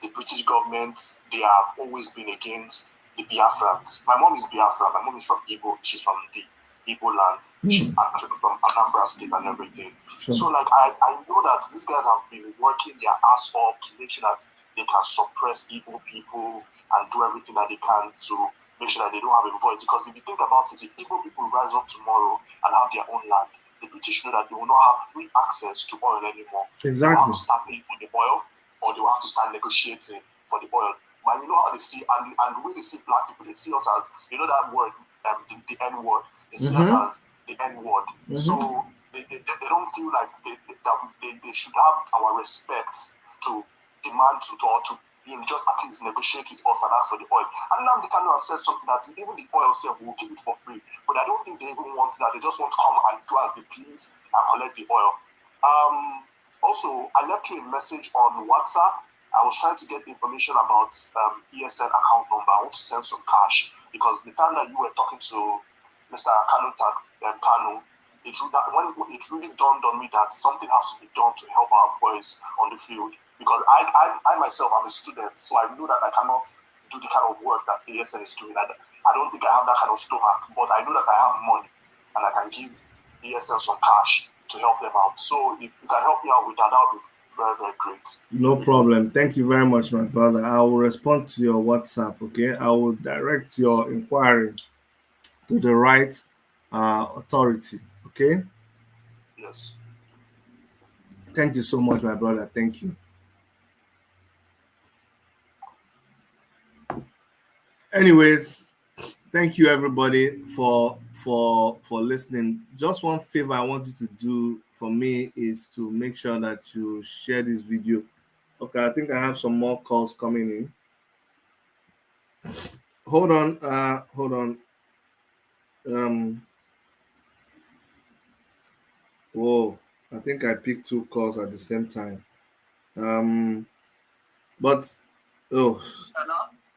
the British government, they have always been against the Biafrans. My mom is Biafra. My mom is from Igbo. She's from the Igbo land. She's actually from Anambra State and everything. Sure. So, I know that these guys have been working their ass off to make sure that they can suppress Igbo people and do everything that they can to make sure that they don't have a voice. Because if you think about it, if Igbo people rise up tomorrow and have their own land, the British know that they will not have free access to oil anymore. Exactly. They will have to start paying for the oil, or they will have to start negotiating for the oil. But you know how they see, and the way they see black people, they see us as, that word, the N word, they see us as the N word. So they don't feel like they should have our respect to demand to just at least negotiate with us and ask for the oil. And now they cannot said something that even the oil self will keep it for free. But I don't think they even want that. They just want to come and do as they please and collect the oil. Also, I left you a message on WhatsApp. I was trying to get information about ESN account number. I want to send some cash because the time that you were talking to Mr. Kanu, it really dawned on me that something has to be done to help our boys on the field. Because I myself am a student, so I know that I cannot do the kind of work that ASN is doing. I don't think I have that kind of stomach, but I know that I have money and I can give ASN some cash to help them out. So if you can help me out with that, that would be very, very great. No problem. Thank you very much, my brother. I will respond to your WhatsApp, okay? I will direct your inquiry to the right authority, okay? Yes. Thank you so much, my brother. Thank you. Anyways, thank you everybody for listening. Just one favor I want you to do for me is to make sure that you share this video. Okay, I think I have some more calls coming in. Hold on. Whoa, I think I picked two calls at the same time. But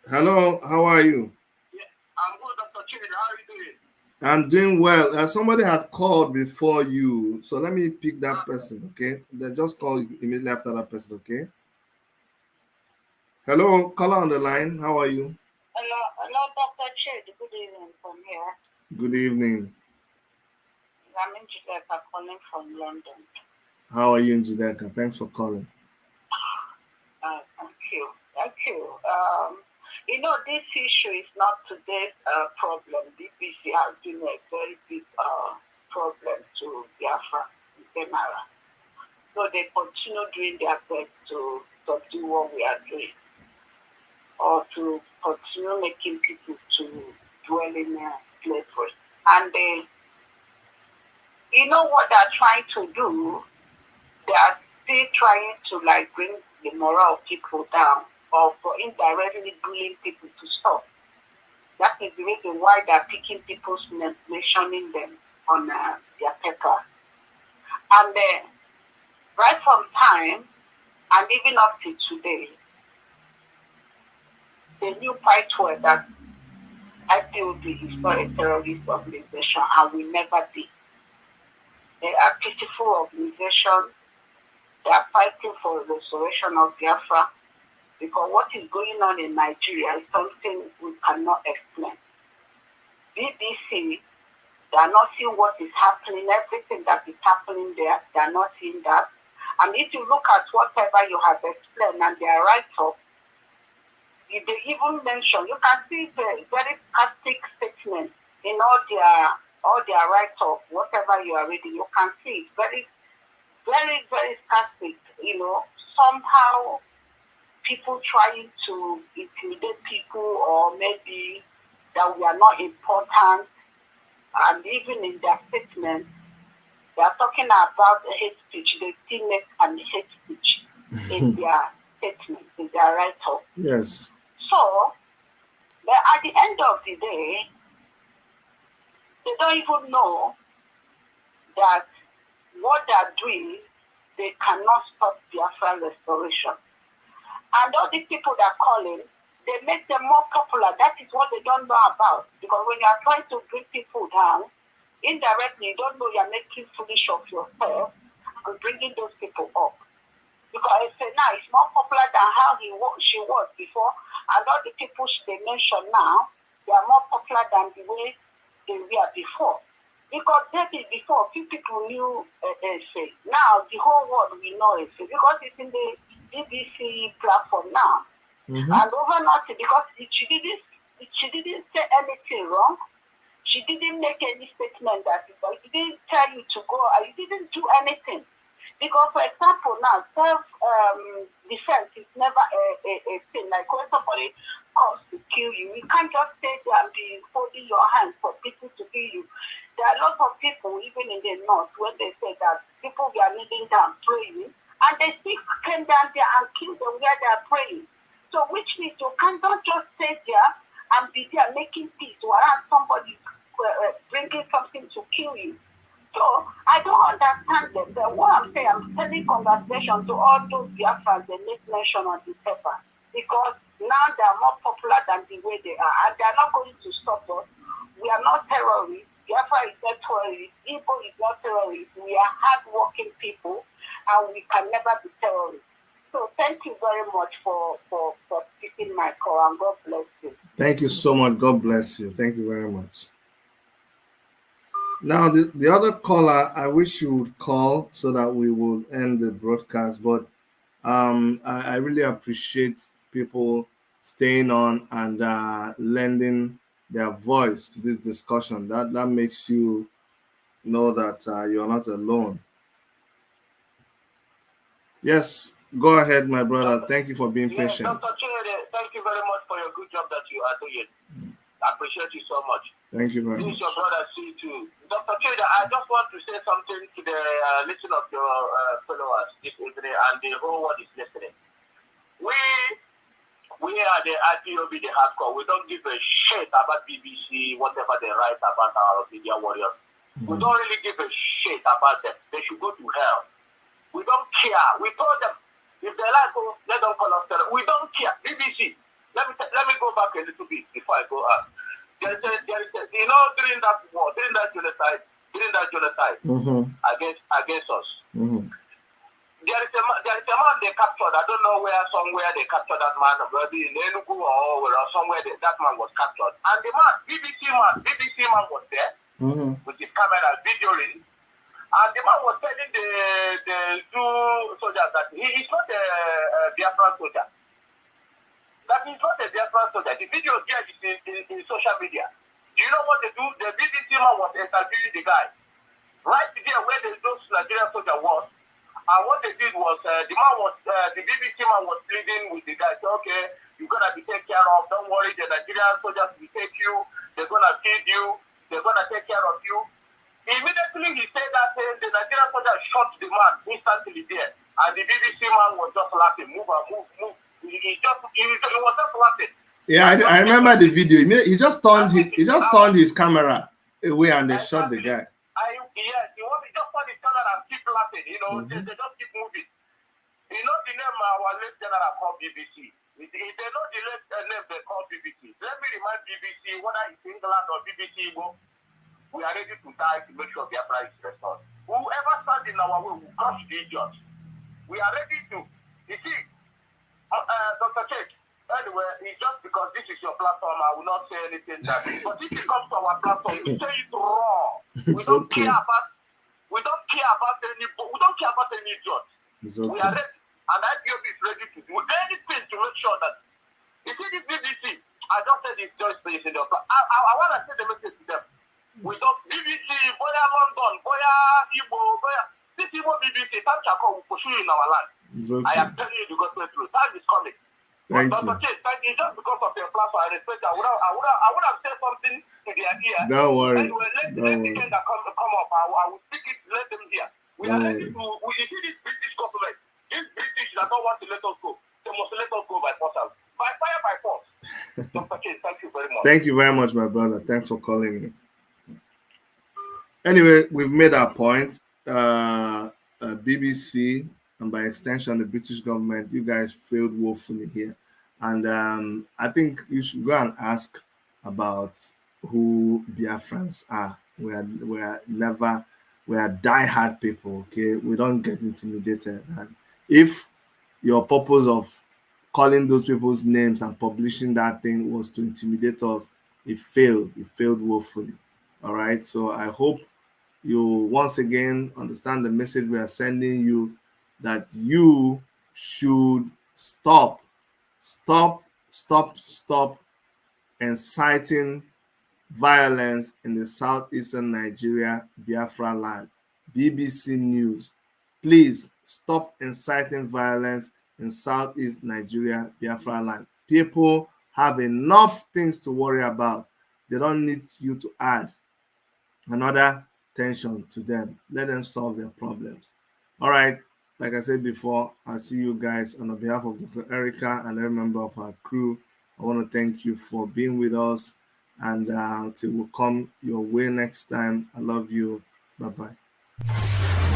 hello, how are you? Yeah, I'm good, Dr. Chidi. How are you doing? I'm doing well. Somebody had called before you, so let me pick that person, okay? Then just call immediately after that person, okay? Hello, caller on the line. How are you? Hello, Dr. Chidi. Good evening from here. Good evening. I'm in Jamaica, calling from London. How are you in Jamaica? Thanks for calling. Thank you. This issue is not today's problem. BBC has been a very big problem to Biafra in general. So they continue doing their best to subdue what we are doing, or to continue making people to dwell in slavery. And what they're trying to do? They are still trying to bring the morale of people down, or for indirectly bullying people to stop. That is the reason why they're picking people's names, mentioning them on their paper. And right from time, and even up to today, the new patois that IPOB is not a terrorist organization and will never be. They are peaceful organizations. They are fighting for the restoration of Biafra, because what is going on in Nigeria is something we cannot explain. BBC, they are not seeing what is happening, everything that is happening there, they are not seeing that. And if you look at whatever you have explained and their write-up, if they even mention, you can see the very sarcastic statement in all their write-up, whatever you are reading, you can see it very, very, very sarcastic, somehow people trying to intimidate people, or maybe that we are not important. And even in their statements, they are talking about hate speech. They still make an hate speech in their statements, in their write-up. Yes. So, but at the end of the day, they don't even know that what they're doing, they cannot stop Biafra restoration. And all these people that are calling, they make them more popular. That is what they don't know about. Because when you are trying to bring people down, indirectly, you don't know you're making foolish of yourself and bringing those people up. Because I say now it's more popular than how she was before, and all the people they mention now, they are more popular than the way they were before. Because maybe before, few people knew say. Now the whole world we know say because it's in the BBC platform now. And over nothing because she didn't say anything wrong. She didn't make any statement that she didn't tell you to go. You didn't do anything. Because, for example, now, self-defense is never a thing. Like when somebody comes to kill you, you can't just stay there and be holding your hands for people to kill you. There are lots of people, even in the north, when they say that people were kneeling down praying, and they still came down there and killed them where they are praying. So, which means you can't just stay there and be there making peace, whereas somebody bringing something to kill you. So I don't understand them. But what I'm saying, I'm sending congratulations to all those Biafrans they make mention on the paper. Because now they are more popular than the way they are. And they are not going to stop us. We are not terrorists. Biafra is not terrorists. Igbo is not terrorists. We are hardworking people and we can never be terrorists. So thank you very much for speaking my call, and God bless you. Thank you so much. God bless you. Thank you very much. Now, the other caller, I wish you would call so that we will end the broadcast. But I really appreciate people staying on and lending their voice to this discussion. That makes you know that you're not alone. Yes, go ahead, my brother. Thank you for being patient. Dr. Chide, thank you very much for your good job that you are doing. I appreciate you so much. Thank you very much. This is your brother, C2. Dr. Chide, I just want to say something to the listening of your followers this evening, and the whole world is listening. We are the IPOB, the hardcore. We don't give a shit about BBC, whatever they write about our media warriors. We don't really give a shit about them. They should go to hell. We don't care. We told them, if they like, let them call us terror. We don't care. BBC. Let me go back a little bit before I go out. There is a, during that war, during that genocide against us. There is a man they captured. I don't know where, somewhere they captured that man, maybe in Enugu or somewhere that man was captured. And the man, BBC man was there with his camera videoing. And the man was telling the two soldiers that he is not a Biafra soldier. That he's not a Biafra soldier. The video there is in social media. Do you know what they do? The BBC man was interviewing the guy. Right there where those Nigerian soldier was. And what they did was, the BBC man was pleading with the guy. Say, okay, you're going to be taken care of. Don't worry, the Nigerian soldiers will take you. They're going to feed you. They're going to take care of you. Immediately he said that the Nigerian soldier shot the man instantly there. And the BBC man was just laughing. Move. He was just laughing. Yeah, I remember the video. He just turned his camera away and they shot the guy. Yes, he just turned his camera and keep laughing. They just keep moving. You know the name our late general called BBC. If they know the late name they call BBC. Let me remind BBC, whether it's England or BBC Igbo, we are ready to die to make sure Biafra is restored. Whoever stands in our way will crush the idiots. We are ready to. You see, Dr. Chase, anyway, it's just because this is your platform, I will not say anything that. But if it comes to our platform, we say it raw. We don't care about any idiot. We are ready, and IPOB is ready to do anything to make sure that. You see this BBC, I just said it's just space in the platform. I want to say the message to them. We don't BBC, Boya London, Boya Igbo, Boya. This Igbo BBC, time shall come, we pursue in our land. I am telling you the gospel truth. Time is coming. Thank you. Thank you. Just because of your platform, I respect. I would have said something to their ear. Don't worry. Anyway, let the thing that come up. I will speak it. Let them hear. We are ready to. You see this British government. This British that don't want to let us go. They must let us go by force. By fire, by force. Dr. K, thank you very much. Thank you very much, my brother. Thanks for calling me. Anyway, we've made our point. BBC and by extension the British government, you guys failed woefully here. And I think you should go and ask about who Biafrans are. We are die-hard people, okay? We don't get intimidated. And if your purpose of calling those people's names and publishing that thing was to intimidate us, it failed. It failed woefully. All right. So I hope you once again understand the message we are sending you, that you should stop inciting violence in the southeastern Nigeria, Biafra land. BBC News, please stop inciting violence in southeast Nigeria, Biafra land. People have enough things to worry about. They don't need you to add another tension to them. Let them solve their problems. All right. Like I said before, I'll see you guys. On behalf of Dr. Erica and every member of our crew, I want to thank you for being with us. And until we come your way next time, I love you. Bye bye.